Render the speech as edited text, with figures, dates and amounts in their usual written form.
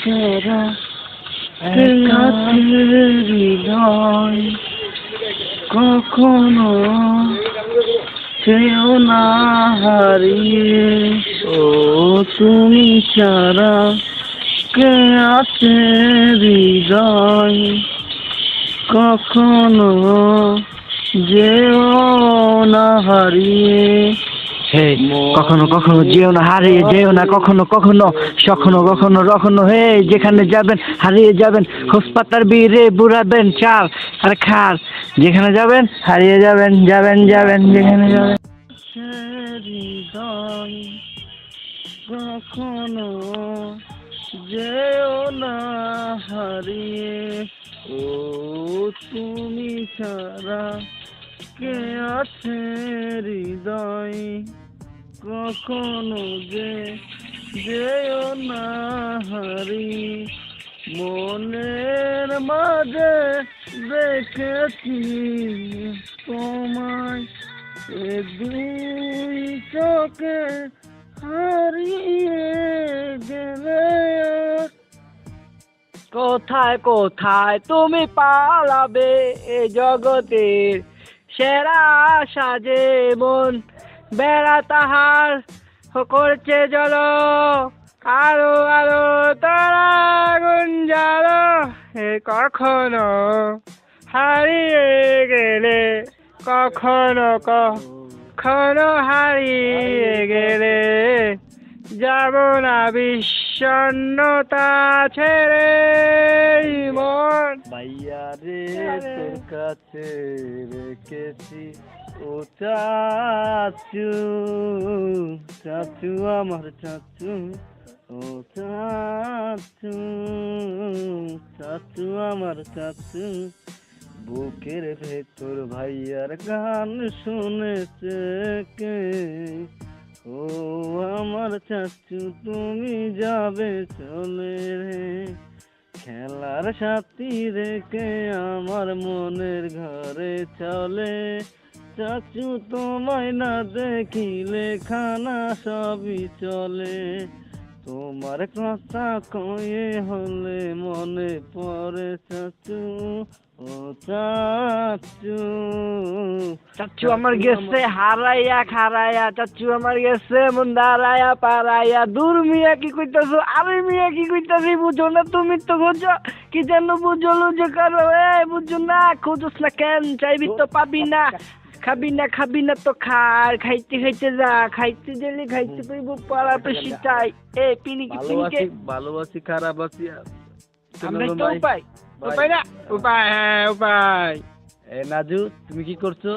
ছাড়া কে আছে হৃদয়, কখনো চেয়েও না হারিয়ে। ও তুমি ছাড়া কে আছে হৃদয়, কখনো যেও না হারিয়ে। হে কখনো কখনো যেও না হারিয়ে যেও না, কখনো কখনো কখনো কখনো কখনো। হে যেখানে যাবেন হারিয়ে যাবেন, খোঁজ পাতার বীরে বুড়াবেন চাল আর খার। যেখানে যাবেন হারিয়ে যাবেন, যাবেন যাবেন যেখানে যাবেন। হৃদয় কখনো যেও না হারিয়ে। ও তুমি ছাড়া কে আছে হৃদয়, কখনো যেও না হারিয়ে। মনের মাঝে দেখেছি তোমায়, এ দুই চোখে হারিয়ে গেলে। কোথায় কোথায় তুমি পালাবে এ জগতের সেরা সাজে মন, বেড়া তাহার করছে জলো আলো আলো তারা গুঞ্জালো। এ কখনো হারিয়ে গেলে, কখনো কখনো হারিয়ে গেলে, যাব না বিষণ্ণতা ছেড়ে মন। ভাইয়া রে তোর কাছে রেখেছি ও চাচু, চাচু আমার চাচু, ও চাচু, চাচু আমার চাচু। বুকের ভেতর ভাইয়ার গান শুনেছে কে, ও আমার চাচু তুমি যাবে চলে রে। খেলার সাথী রেখে আমার মনের ঘরে চলে, চাচু তোমায় না দেখিলে খানা সবই চলে। তোমার কথা কয়ে হলে মনে পড়ে চাচু, ও চাচু। চাচু আমার গেছে হারাইয়া খারাইয়া, চাচু আমার গেছে মন দাঁড়াইয়া পারাইয়া। দূর মিয়া কি কইতাছো, আরে মিয়া কি কইতাছি বুঝো না, তুমি তো খোঁজো কি যেন বুঝলো যে কারো। বুঝো না, খোঁজোস না কেন, চাইবি তো পাবি না। খাবি না তো খার, খাইতে খাইতে যা, খাইতে গেলে খাইতে পাইব পাড়া পেশি চাই। এ পিনি কি পিনিকে ভালোবাসি খারাপ আছি আমরা তো উপায় উপায় না উপায়, হ্যাঁ উপায়। এ নাজু তুমি কি করছো?